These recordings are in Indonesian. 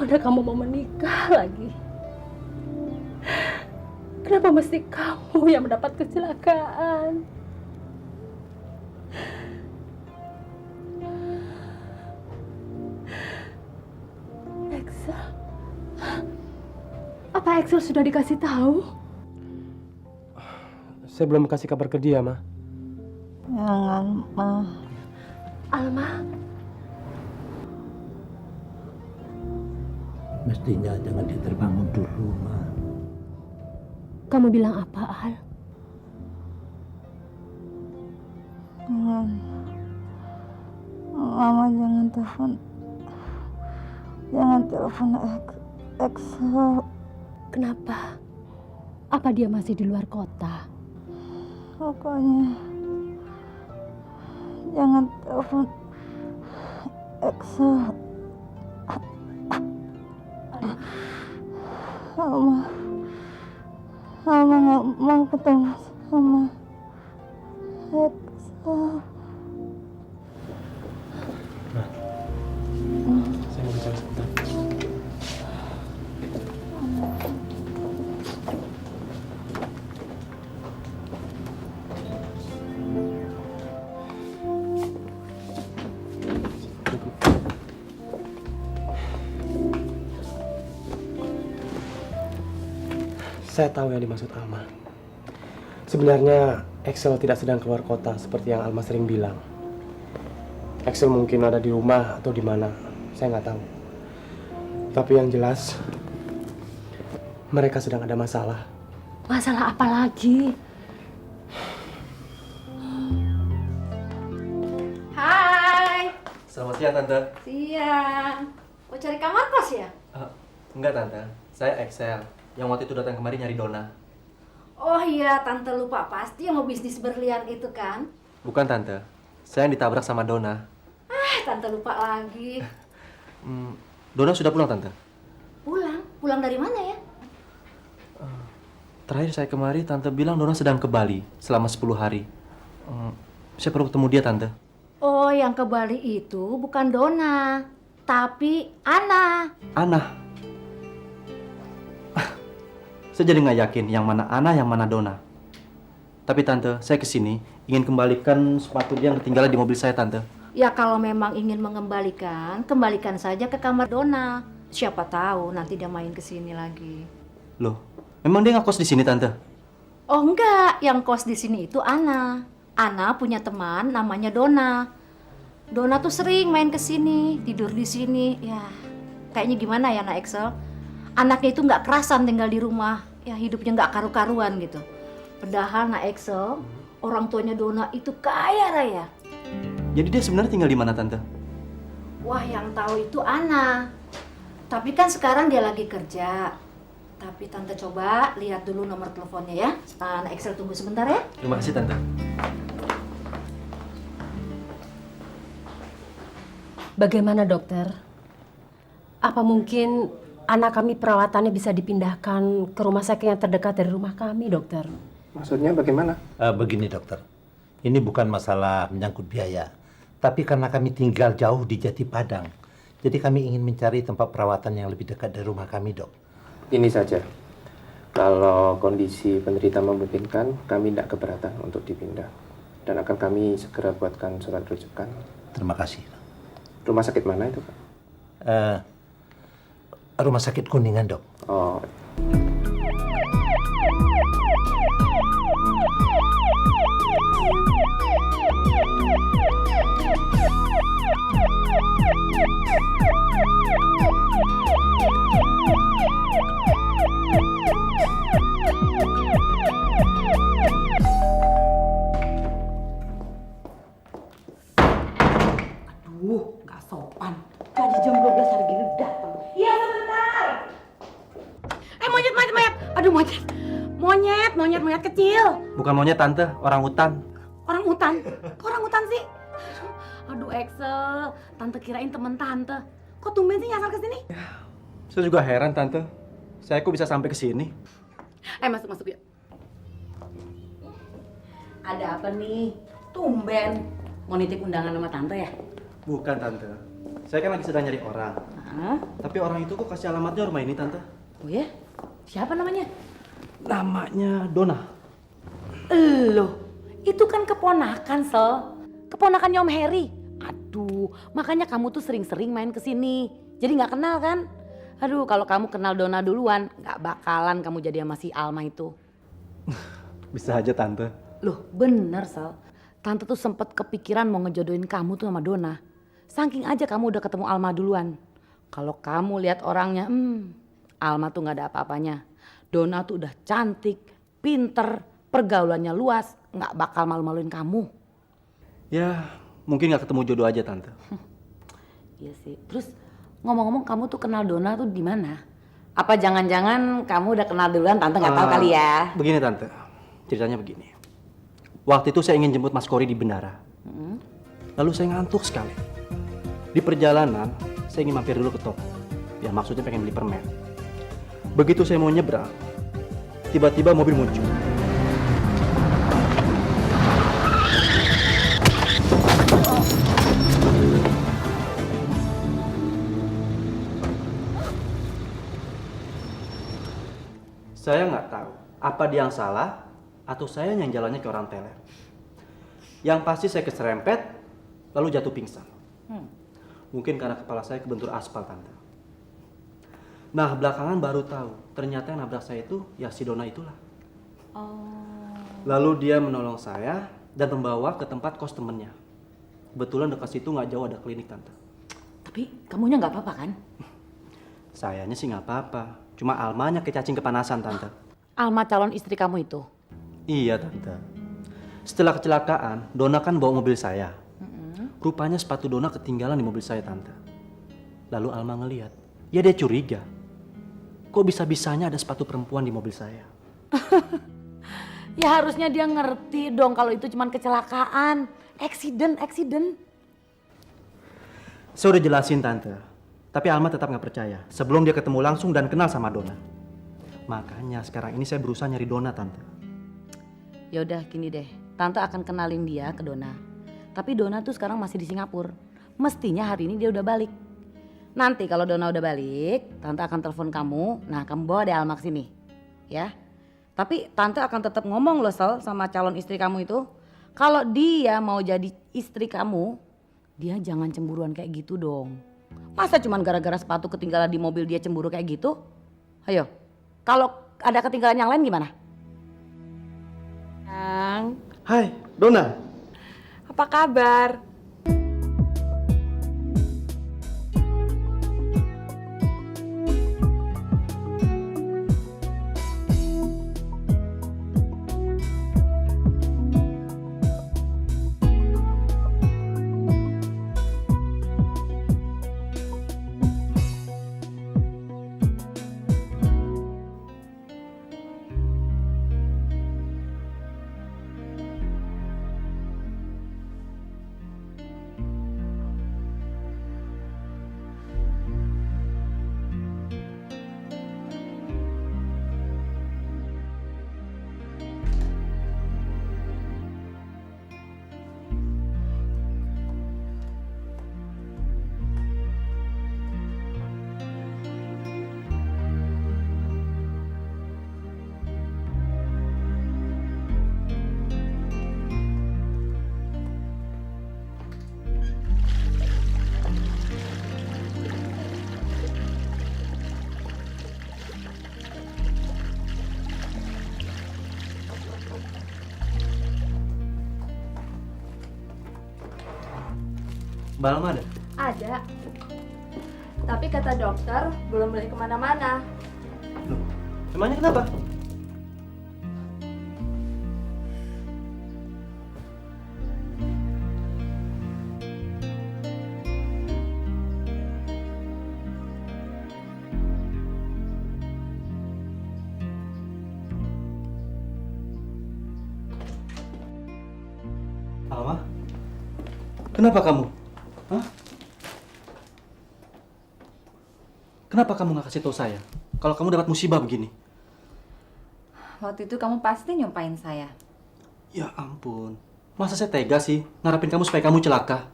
Bagaimana kamu mau menikah lagi? Kenapa mesti kamu yang mendapat kecelakaan? Excel. Apa Excel sudah dikasih tahu? Saya belum kasih kabar ke dia, Ma. Jangan, Ma. Alma, Mestinya jangan dia terbangun dulu, Ma. kamu bilang apa, Al? Jangan. Mama jangan telepon. Jangan telepon Excel. Kenapa? Apa dia masih di luar kota? Pokoknya jangan telepon Excel. Mama nggak mau ketemu sama Excel. Saya mau bicara sebentar. Saya tahu yang dimaksud Alma. Sebenarnya Excel tidak sedang keluar kota seperti yang Alma sering bilang. Excel mungkin ada di rumah atau di mana, saya nggak tahu. Tapi yang jelas, mereka sedang ada masalah. Masalah apa lagi? Hai, Selamat siang, Tante. siang. Mau cari kamar kos ya? Enggak, Tante. Saya Excel. Yang waktu itu datang kemari nyari Dona. Oh iya, tante lupa pasti yang mau bisnis berlian itu kan? Bukan, Tante. Saya yang ditabrak sama Dona. Tante lupa lagi. Dona sudah pulang, Tante? Pulang? Pulang dari mana ya? Terakhir saya kemari, Tante bilang Dona sedang ke Bali selama 10 hari. Saya perlu ketemu dia, Tante. Oh, yang ke Bali itu bukan Dona, tapi Ana. Ana. Saya jadi nggak yakin yang mana Ana, yang mana Dona. Tapi Tante, saya kesini ingin kembalikan sepatu dia yang ketinggalan di mobil saya, Tante. Ya kalau memang ingin mengembalikan, kembalikan saja ke kamar Dona. Siapa tahu nanti dia main ke sini lagi. Loh, memang dia nggak kos di sini, Tante? Oh enggak, yang kos di sini itu Ana. Ana punya teman namanya Dona. Dona tuh sering main ke sini, tidur di sini. Ya, kayaknya gimana ya, Nak Excel? Anaknya itu nggak kerasan tinggal di rumah. Ya, hidupnya nggak karu-karuan gitu. Padahal, Nak Excel, orang tuanya Dona itu kaya raya. Jadi dia sebenarnya tinggal di mana, Tante? Wah, yang tahu itu Ana. Tapi kan sekarang dia lagi kerja. Tapi Tante coba lihat dulu nomor teleponnya ya. Nak Excel tunggu sebentar ya. Terima kasih, Tante. Bagaimana dokter? Apa mungkin anak kami perawatannya bisa dipindahkan ke rumah sakit yang terdekat dari rumah kami, dokter? Maksudnya bagaimana? Begini, dokter. Ini bukan masalah menyangkut biaya. Tapi karena kami tinggal jauh di Jati Padang. Jadi kami ingin mencari tempat perawatan yang lebih dekat dari rumah kami, dok. Ini saja. Kalau kondisi penderita memungkinkan, kami tidak keberatan untuk dipindah. Dan akan kami segera buatkan surat rujukan. Terima kasih. Rumah sakit mana itu, Pak? Rumah sakit Kuningan, dok. Oh, Aduh, gak sopan. Gaji jam 12 hari gini datang. Iya, sebentar. Monyet. Aduh, monyet kecil. Bukan monyet, Tante. Orang hutan. Orang hutan. Kok orang hutan sih? Aduh, Excel. Tante kirain temen tante. Kok tumben sih nyasar ke sini? Saya juga heran, Tante. Saya kok bisa sampai ke sini? Masuk yuk. Ada apa nih? Tumben. Mau nitip undangan sama tante ya? Bukan, Tante. Saya kan lagi sedang nyari orang. Hah? Tapi orang itu kok kasih alamatnya rumah ini, Tante. Oh ya? Siapa namanya? Namanya Dona. Loh, itu kan keponakan, Sel. Keponakannya Om Heri. Aduh, makanya kamu tuh sering-sering main ke sini. Jadi nggak kenal kan? Aduh, kalau kamu kenal Dona duluan, nggak bakalan kamu jadi sama si Alma itu. Bisa aja, Tante. Loh, bener, Sel. Tante tuh sempet kepikiran mau ngejodohin kamu tuh sama Dona. Saking aja kamu udah ketemu Alma duluan. Kalau kamu lihat orangnya, Alma tuh nggak ada apa-apanya. Dona tuh udah cantik, pinter, pergaulannya luas, nggak bakal malu-maluin kamu. Ya, mungkin nggak ketemu jodoh aja, Tante. Iya sih. Terus ngomong-ngomong kamu tuh kenal Dona tuh di mana? Apa jangan-jangan kamu udah kenal duluan, Tante nggak tahu kali ya? Begini, Tante. Ceritanya begini. Waktu itu saya ingin jemput Mas Kori di Bendara. Lalu saya ngantuk sekali. Di perjalanan, saya ingin mampir dulu ke toko. Ya maksudnya pengen beli permen. Begitu saya mau nyebrang, tiba-tiba mobil muncul. Saya nggak tahu apa dia yang salah atau saya yang jalannya ke orang teler. Yang pasti saya keserempet lalu jatuh pingsan. Mungkin karena kepala saya kebentur aspal, Tante. Nah, belakangan baru tahu ternyata yang nabrak saya itu ya si Dona itulah. Lalu dia menolong saya dan membawa ke tempat kos temennya. Kebetulan dekat situ nggak jauh ada klinik, Tante. Tapi kamunya nggak apa-apa kan? Sayanya sih nggak apa-apa. Cuma Almanya kecacing kepanasan, Tante. Alma calon istri kamu itu. Iya, Tante. Setelah kecelakaan, Dona kan bawa mobil saya. Rupanya sepatu Dona ketinggalan di mobil saya, Tante. Lalu Alma ngeliat. Ya dia curiga. Kok bisa-bisanya ada sepatu perempuan di mobil saya? Ya harusnya dia ngerti dong kalau itu cuma kecelakaan. Accident. Saya udah jelasin, Tante. Tapi Alma tetap nggak percaya. Sebelum dia ketemu langsung dan kenal sama Dona. Makanya sekarang ini saya berusaha nyari Dona, Tante. Ya udah gini deh, Tante akan kenalin dia ke Dona. Tapi Dona tuh sekarang masih di Singapura. Mestinya hari ini dia udah balik. Nanti kalau Dona udah balik, Tante akan telepon kamu. Nah, kamu bawa deh Alma ke sini. Ya. Tapi Tante akan tetap ngomong loh, Sel, sama calon istri kamu itu. Kalau dia mau jadi istri kamu, dia jangan cemburuan kayak gitu dong. Masa cuman gara-gara sepatu ketinggalan di mobil dia cemburu kayak gitu? Ayo, kalau ada ketinggalan yang lain gimana? Hai, Dona. Apa kabar? Mbak Alma ada? Ada. Tapi kata dokter belum boleh kemana-mana. Loh, emangnya kenapa? Alma? Kenapa kamu? Hah? Kenapa kamu nggak kasih tahu saya kalau kamu dapat musibah begini? Waktu itu kamu pasti nyumpain saya. Ya ampun, masa saya tega sih ngarepin kamu supaya kamu celaka?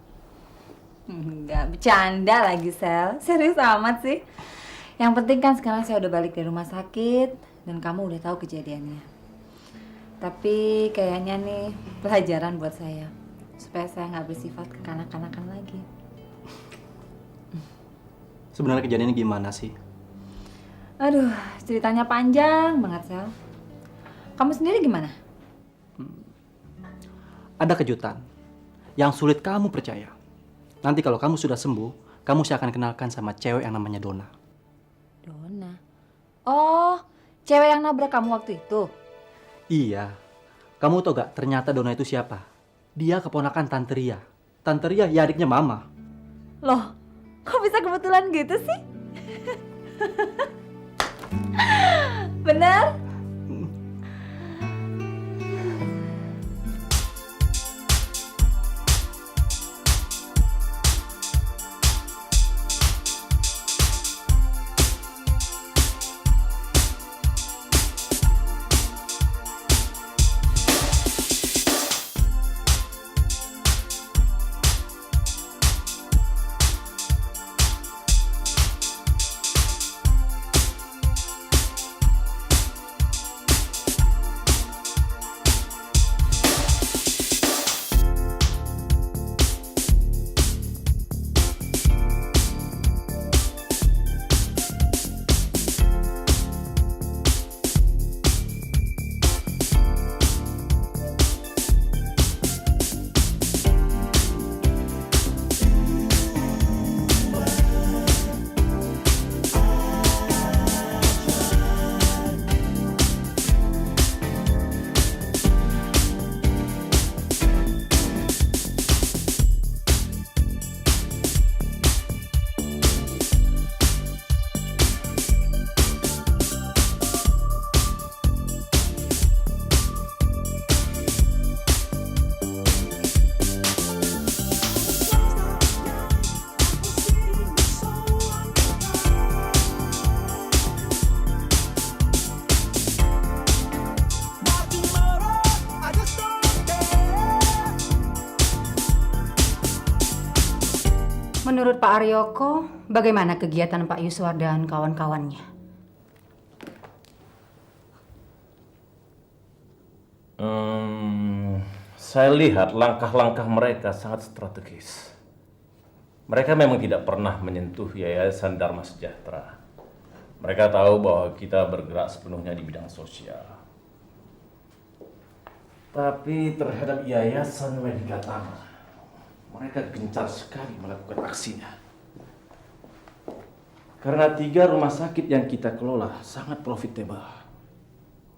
Enggak, bercanda lagi, Sel. Serius amat sih. Yang penting kan sekarang saya udah balik dari rumah sakit dan kamu udah tahu kejadiannya. Tapi kayaknya nih pelajaran buat saya supaya saya nggak bersifat kekanak-kanakan lagi. Sebenarnya kejadiannya gimana sih? Aduh, ceritanya panjang banget, Sel. Kamu sendiri gimana? Ada kejutan yang sulit kamu percaya. Nanti kalau kamu sudah sembuh, kamu saya akan kenalkan sama cewek yang namanya Dona. Dona. Oh, cewek yang nabrak kamu waktu itu. Iya. Kamu tau gak ternyata Dona itu siapa? Dia keponakan Tante Ria. Tante Ria ya adiknya Mama. Loh, kok bisa kebetulan gitu sih? Bener? Menurut Pak Aryoko, bagaimana kegiatan Pak Yuswar dan kawan-kawannya? Saya lihat langkah-langkah mereka sangat strategis. Mereka memang tidak pernah menyentuh Yayasan Dharma Sejahtera. Mereka tahu bahwa kita bergerak sepenuhnya di bidang sosial. Tapi terhadap Yayasan Wedikatama, mereka gencar sekali melakukan aksinya. Karena 3 rumah sakit yang kita kelola sangat profitable.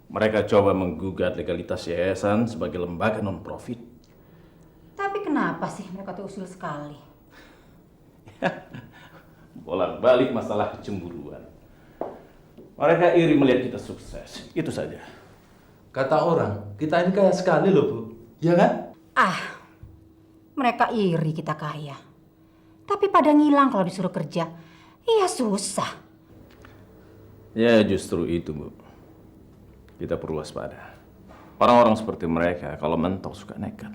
Mereka coba menggugat legalitas yayasan sebagai lembaga non-profit. Tapi kenapa sih mereka tuh usil sekali? Bolak-balik masalah kecemburuan. Mereka iri melihat kita sukses, itu saja. Kata orang, kita ini kaya sekali loh, Bu. Ya kan? Mereka iri kita kaya. Tapi pada ngilang kalau disuruh kerja. Iya susah. Ya justru itu, Bu. Kita perlu waspada. Orang-orang seperti mereka kalau mentok suka nekat.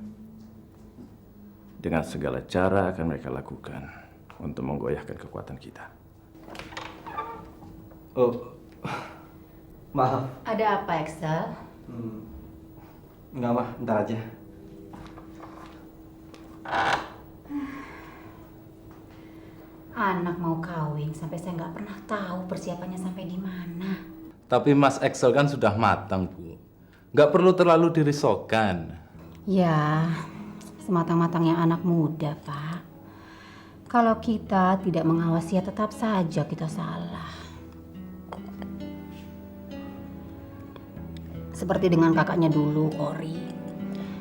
Dengan segala cara akan mereka lakukan untuk menggoyahkan kekuatan kita. Oh, maaf. Ada apa, Excel? Enggak, mah, bentar aja. Anak mau kawin sampai saya nggak pernah tahu persiapannya sampai di mana. Tapi Mas Excel kan sudah matang, Bu. Nggak perlu terlalu dirisaukan. Ya, sematang-matangnya anak muda, Pak. Kalau kita tidak mengawasi ya tetap saja kita salah. Seperti dengan kakaknya dulu, Ori.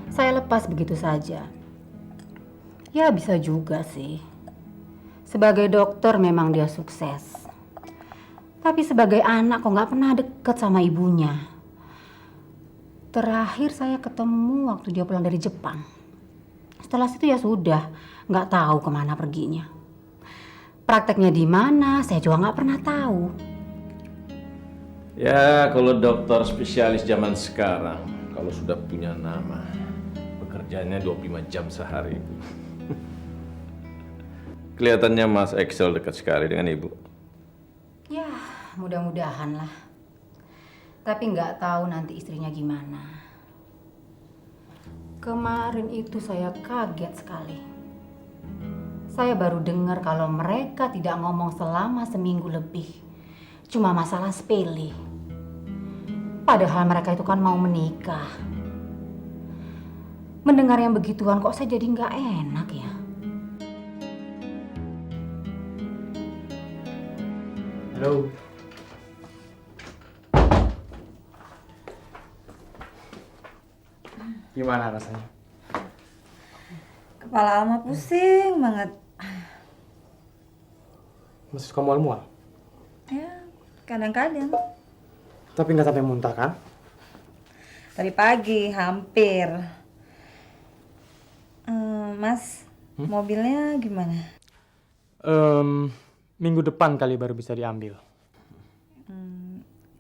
Saya lepas begitu saja. Ya bisa juga sih. Sebagai dokter memang dia sukses. Tapi sebagai anak kok nggak pernah deket sama ibunya. Terakhir saya ketemu waktu dia pulang dari Jepang. Setelah itu ya sudah, nggak tahu kemana perginya. Prakteknya di mana, saya juga nggak pernah tahu. Ya kalau dokter spesialis zaman sekarang, kalau sudah punya nama, bekerjanya 25 jam sehari. Kelihatannya Mas Axel dekat sekali dengan Ibu. Ya, mudah-mudahan lah. Tapi nggak tahu nanti istrinya gimana. Kemarin itu saya kaget sekali. Saya baru dengar kalau mereka tidak ngomong selama seminggu lebih. Cuma masalah sepele. Padahal mereka itu kan mau menikah. Mendengar yang begituan kok saya jadi nggak enak ya. Halo. Gimana rasanya? Kepala Alma pusing banget. Masih suka mual-mual? Ya, kadang-kadang. Tapi nggak sampai muntah kan? Tadi pagi hampir. Mas, mobilnya gimana? Minggu depan kali baru bisa diambil.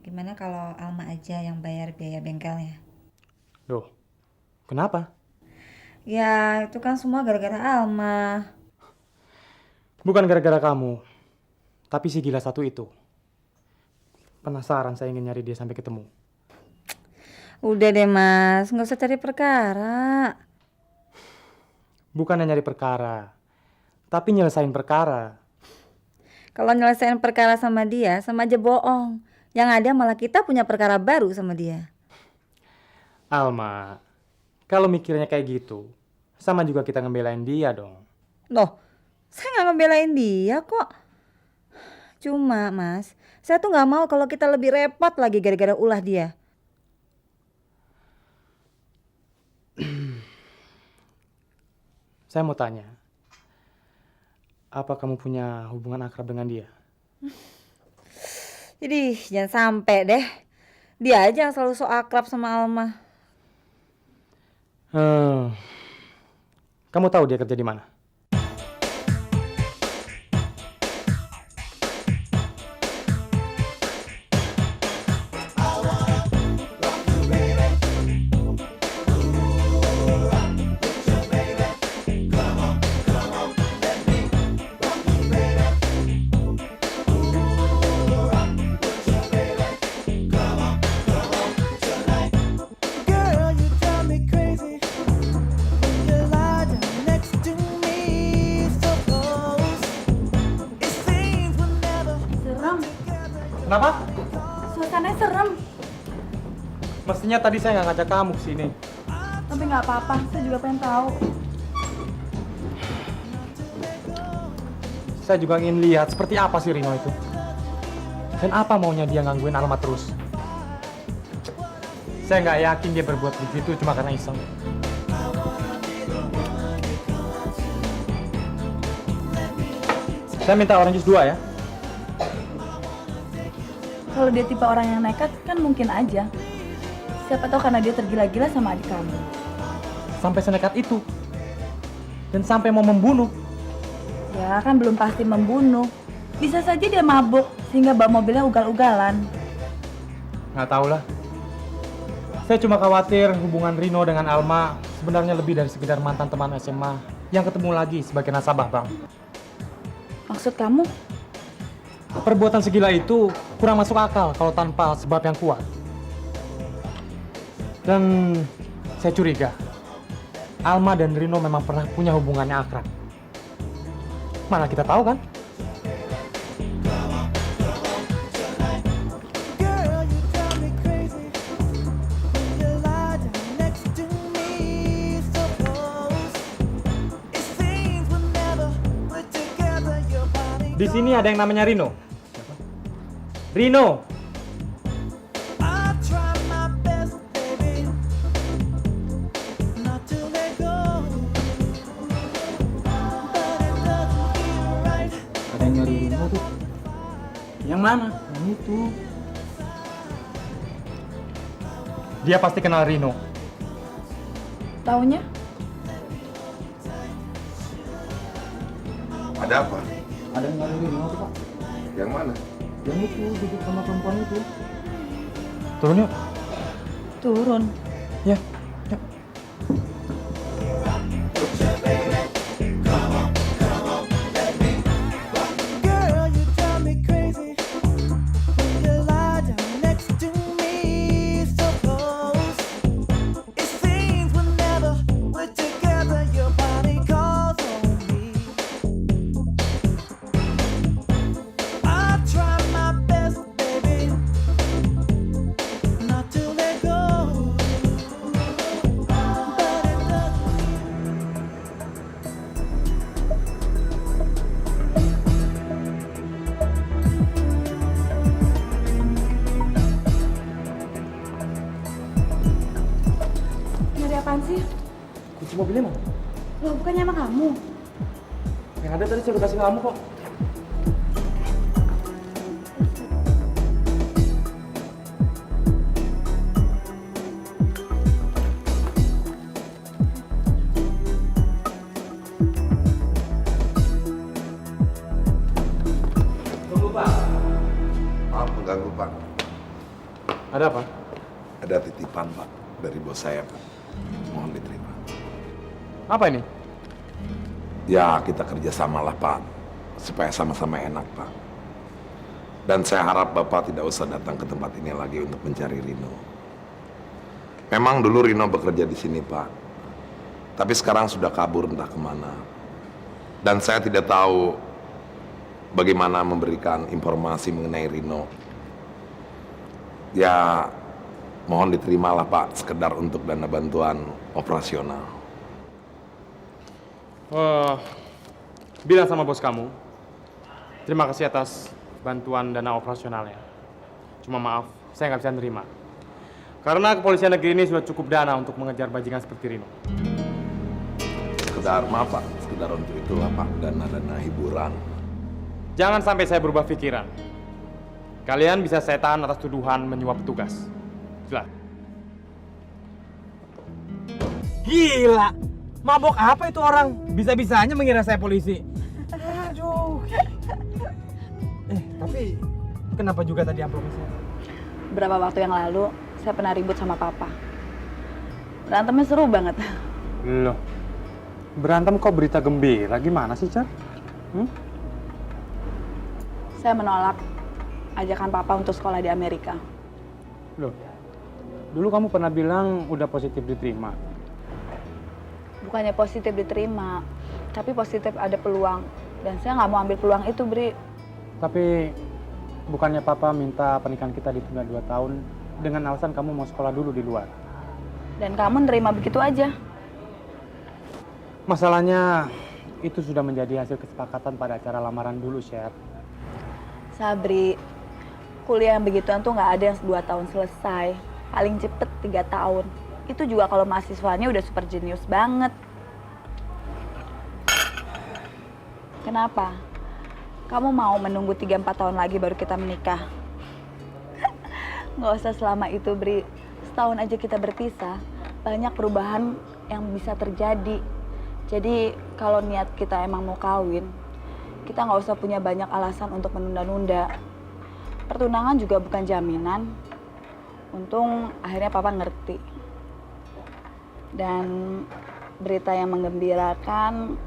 Gimana kalau Alma aja yang bayar biaya bengkelnya? Loh, kenapa? Ya, itu kan semua gara-gara Alma. Bukan gara-gara kamu, tapi si gila satu itu. Penasaran saya ingin nyari dia sampai ketemu. Udah deh Mas, nggak usah cari perkara. Bukan nyari perkara, tapi nyelesain perkara. Kalau nyelesain perkara sama dia, sama aja bohong. Yang ada malah kita punya perkara baru sama dia. Alma, kalau mikirnya kayak gitu, sama juga kita ngebelain dia dong. Loh, saya nggak ngebelain dia kok. Cuma Mas, saya tuh nggak mau kalau kita lebih repot lagi gara-gara ulah dia. Saya mau tanya, apa kamu punya hubungan akrab dengan dia? Jadi jangan sampai deh. Dia aja yang selalu so akrab sama Alma. Kamu tahu dia kerja di mana? Kenapa? Suasananya serem. Mestinya tadi saya nggak ngajak kamu ke sini. Tapi nggak apa-apa, saya juga pengen tahu. Saya juga ingin lihat seperti apa sih Rino itu. Dan apa maunya dia gangguin Alma terus. Saya nggak yakin dia berbuat begitu cuma karena iseng. Saya minta orange juice 2 ya. Kalau dia tipe orang yang nekat, kan mungkin aja. Siapa tahu karena dia tergila-gila sama adik kamu. Sampai senekat itu. Dan sampai mau membunuh. Ya kan belum pasti membunuh. Bisa saja dia mabuk sehingga bawa mobilnya ugal-ugalan. Nggak tahu lah. Saya cuma khawatir hubungan Rino dengan Alma sebenarnya lebih dari sekedar mantan teman SMA yang ketemu lagi sebagai nasabah bank. Maksud kamu? Perbuatan segila itu kurang masuk akal kalau tanpa sebab yang kuat. Dan saya curiga Alma dan Rino memang pernah punya hubungannya akrab. Mana kita tahu kan? Di sini ada yang namanya Rino. Rino. Ada yang nyari Rino tuh. Yang mana? Yang itu. Dia pasti kenal Rino. Taunya? Ada apa? Ada yang nyari Rino tuh, Pak. Yang mana? Yang itu duduk sama perempuan itu. Turun yuk. Turun. Ya, yuk. mobilnya mana? Loh, bukannya sama kamu? Yang ada tadi saya udah kasih kamu kok. Tunggu Pak. Maaf mengganggu Pak. Ada apa? Ada titipan Pak dari bos saya Pak. Mohon diterima. Apa ini? Ya kita kerjasamalah Pak, supaya sama-sama enak Pak. Dan saya harap Bapak tidak usah datang ke tempat ini lagi untuk mencari Rino. Memang dulu Rino bekerja di sini Pak, tapi sekarang sudah kabur entah kemana. Dan saya tidak tahu bagaimana memberikan informasi mengenai Rino. Ya mohon diterimalah Pak, sekedar untuk dana bantuan operasional. Bilang sama bos kamu, terima kasih atas bantuan dana operasionalnya. Cuma maaf, saya nggak bisa nerima. Karena kepolisian negeri ini sudah cukup dana untuk mengejar bajingan seperti Rino. Sekedar, maaf Pak, sekedar untuk itulah Pak, dana-dana hiburan. Jangan sampai saya berubah pikiran. Kalian bisa saya tahan atas tuduhan menyuap petugas. Jelas. Gila, mabok apa itu orang? Bisa-bisanya mengira saya polisi. Aduh. Tapi kenapa juga tadi amplopnya saya? Berapa waktu yang lalu, saya pernah ribut sama papa. Berantemnya seru banget. Loh, berantem kok berita gembira? Gimana sih, Cer? Saya menolak ajakan papa untuk sekolah di Amerika. Loh, dulu kamu pernah bilang udah positif diterima. Bukannya positif diterima, tapi positif ada peluang. Dan saya nggak mau ambil peluang itu, Bri. Tapi bukannya papa minta pernikahan kita ditunda 2 tahun dengan alasan kamu mau sekolah dulu di luar. Dan kamu nerima begitu aja. Masalahnya itu sudah menjadi hasil kesepakatan pada acara lamaran dulu, Chef. Sabri, kuliah yang begituan tuh nggak ada yang 2 tahun selesai. Paling cepet 3 tahun. Itu juga kalau mahasiswanya udah super jenius banget. Kenapa? Kamu mau menunggu 3-4 tahun lagi baru kita menikah? Nggak usah selama itu, Bri. Setahun aja kita berpisah, banyak perubahan yang bisa terjadi. Jadi kalau niat kita emang mau kawin, kita nggak usah punya banyak alasan untuk menunda-nunda. Pertunangan juga bukan jaminan. Untung akhirnya papa ngerti. Dan berita yang menggembirakan,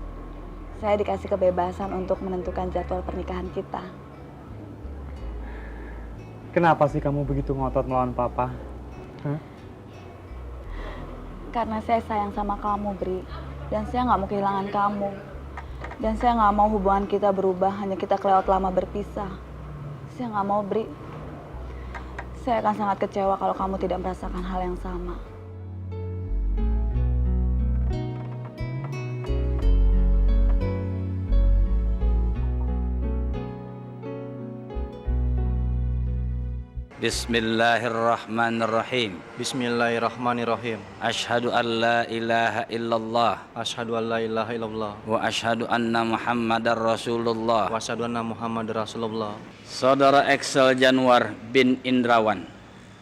saya dikasih kebebasan untuk menentukan jadwal pernikahan kita. Kenapa sih kamu begitu ngotot melawan papa? Karena saya sayang sama kamu, Bri. Dan saya nggak mau kehilangan kamu. Dan saya nggak mau hubungan kita berubah hanya kita kelewat lama berpisah. Saya nggak mau, Bri. Saya akan sangat kecewa kalau kamu tidak merasakan hal yang sama. Bismillahirrahmanirrahim. Bismillahirrahmanirrahim. Asyhadu an la ilaha illallah. Asyhadu an la ilaha illallah. Wa asyhadu anna Muhammadar Rasulullah. Wa asyhadu anna Muhammadar Rasulullah. Saudara Excel Januar bin Indrawan,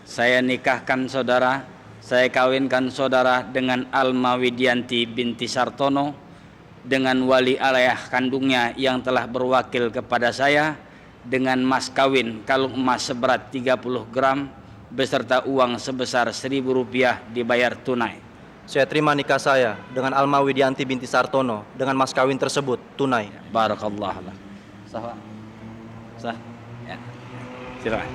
saya nikahkan saudara, saya kawinkan saudara dengan Alma Widianti binti Sartono dengan wali ayah kandungnya yang telah berwakil kepada saya dengan mas kawin kalung emas seberat 30 gram beserta uang sebesar Rp1.000 dibayar tunai. Saya terima nikah saya dengan Alma Widianti binti Sartono dengan mas kawin tersebut tunai. Barakallah. Sah, Pak. Sah. Ya. Silakan.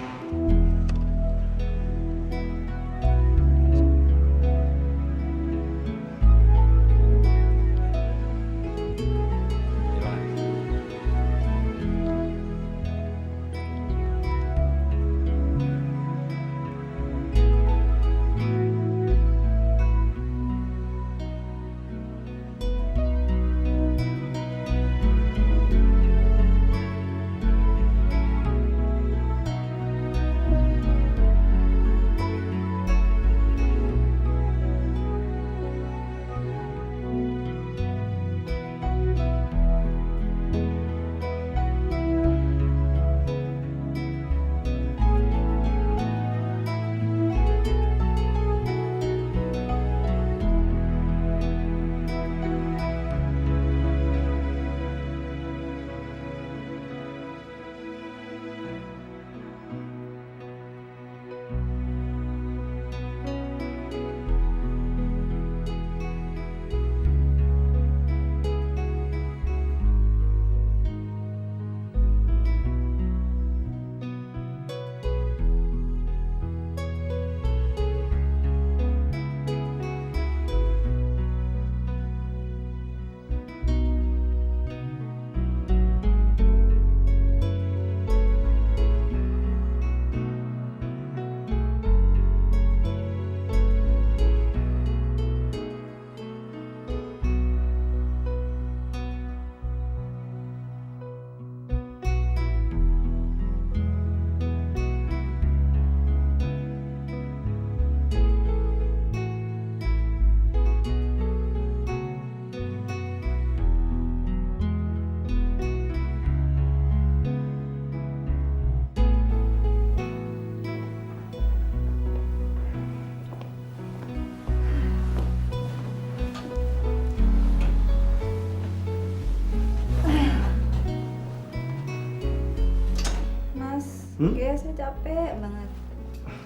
Oke, saya capek banget.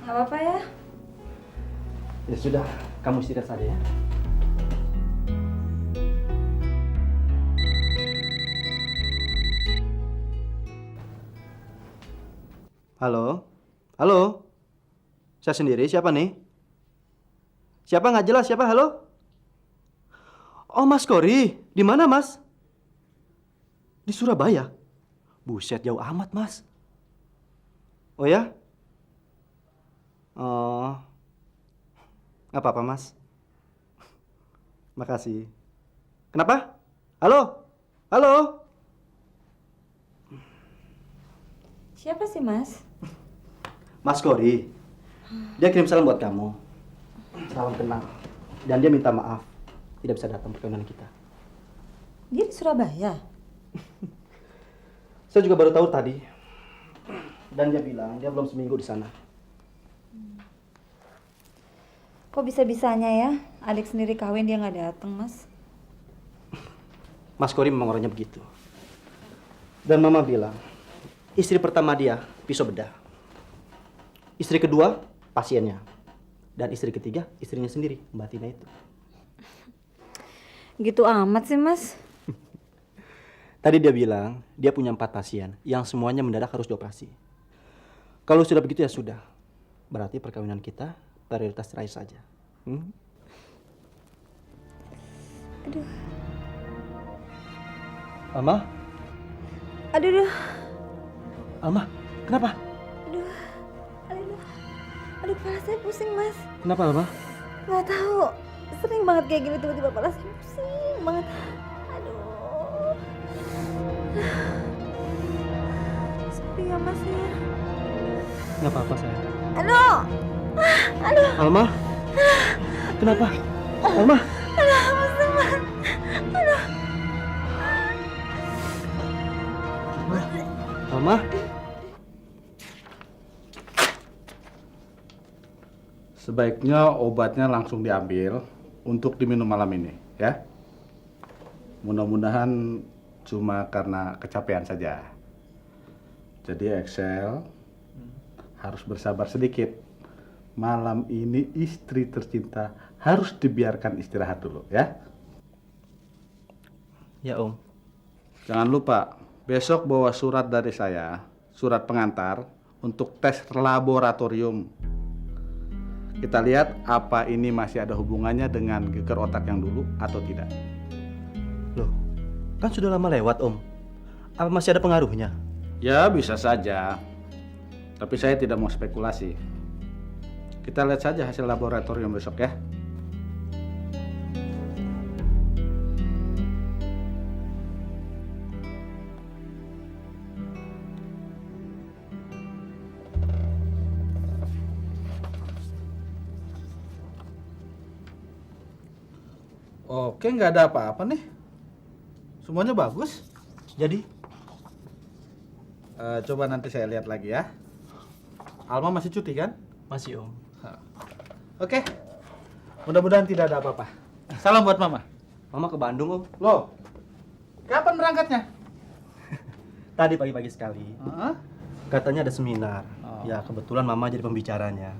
Nggak apa-apa ya? Ya sudah, kamu istirahat saja ya. Halo? Halo? Saya sendiri, siapa nih? Siapa nggak jelas, siapa? Halo? Oh, Mas Kori. Di mana, Mas? Di Surabaya? Buset, jauh amat, Mas. Oh ya? Oh. Nggak apa-apa, Mas. Makasih. Kenapa? Halo? Halo? Siapa sih, Mas? Mas Kori. Dia kirim salam buat kamu. Salam kenal. Dan dia minta maaf tidak bisa datang perkawinan kita. Dia di Surabaya? Saya juga baru tahu tadi. Dan dia bilang dia belum seminggu di sana. Kok bisa-bisanya ya? Adik sendiri kawin dia nggak datang, Mas? Mas Kori memang orangnya begitu. Dan Mama bilang, istri pertama dia pisau bedah. Istri kedua pasiennya. Dan istri ketiga istrinya sendiri, Mbak Tina itu. Gitu amat sih, Mas. Tadi dia bilang dia punya 4 pasien yang semuanya mendadak harus dioperasi. Kalau sudah begitu ya sudah. Berarti perkawinan kita prioritas cerai saja. Aduh. Alma? Aduh. Alma, kenapa? Aduh, kepala saya pusing, Mas. Kenapa, Alma? Nggak tahu. Sering banget kayak gini tiba-tiba kepala saya pusing banget. Aduh. Sepi ya, Mas ya. Nggak apa-apa, sayang. Aduh. Aduh. Alma? Kenapa? Alma? Aduh, pusing banget. Aduh. Alma? Sebaiknya obatnya langsung diambil untuk diminum malam ini, ya. Mudah-mudahan cuma karena kecapean saja. Jadi Excel harus bersabar sedikit. Malam ini istri tercinta harus dibiarkan istirahat dulu, ya. Ya, Om. Jangan lupa, besok bawa surat dari saya, surat pengantar untuk tes laboratorium. Kita lihat apa ini masih ada hubungannya dengan geger otak yang dulu atau tidak. Loh, kan sudah lama lewat, Om. Apa masih ada pengaruhnya? Ya, bisa saja. Tapi saya tidak mau spekulasi. Kita lihat saja hasil laboratorium besok ya. Oke, nggak ada apa-apa nih. Semuanya bagus. Jadi? Coba nanti saya lihat lagi ya. Alma masih cuti kan? Masih, Om. Oke. Mudah-mudahan tidak ada apa-apa. Salam buat Mama. Mama ke Bandung, Om. Loh, kapan berangkatnya? Tadi pagi-pagi sekali. Katanya ada seminar. Oh. Ya, kebetulan Mama jadi pembicaranya.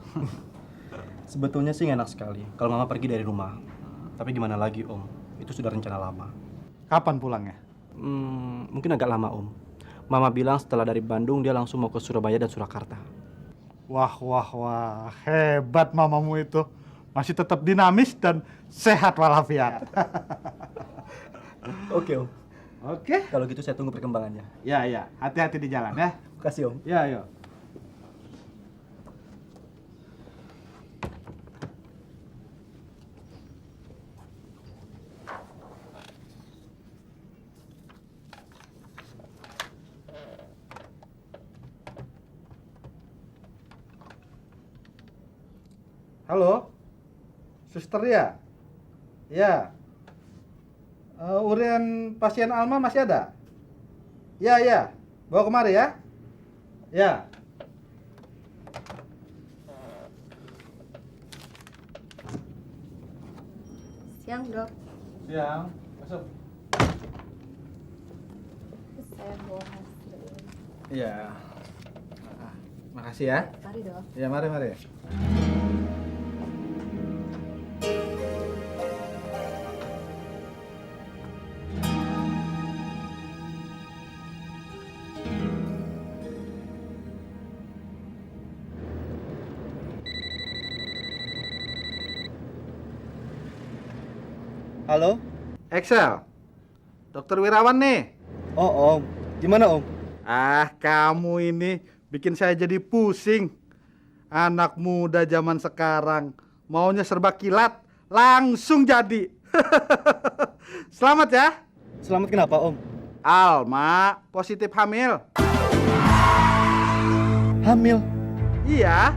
Sebetulnya sih enak sekali kalau Mama pergi dari rumah. Tapi gimana lagi, Om? Itu sudah rencana lama. Kapan pulangnya? Mungkin agak lama, Om. Mama bilang setelah dari Bandung dia langsung mau ke Surabaya dan Surakarta. Wah, hebat mamamu itu. Masih tetap dinamis dan sehat walafiat. Oke, Om. Oke. Kalau gitu saya tunggu perkembangannya. Ya, hati-hati di jalan ya. Makasih, Om. Ya, yuk. Halo, suster ya? Ya. Urian pasien Alma masih ada? Ya. Bawa kemari ya? Ya. Siang, Dok. Siang. Masuk. Saya bawa hasil. Iya. Makasih ya. Mari dong. Ya, mari, mari. Halo? Excel. Dokter Wirawan nih. Oh, Om. Gimana, Om? Ah, kamu ini bikin saya jadi pusing. Anak muda zaman sekarang maunya serba kilat, langsung jadi. Selamat ya. Selamat kenapa, Om? Alma positif hamil. Hamil? Iya,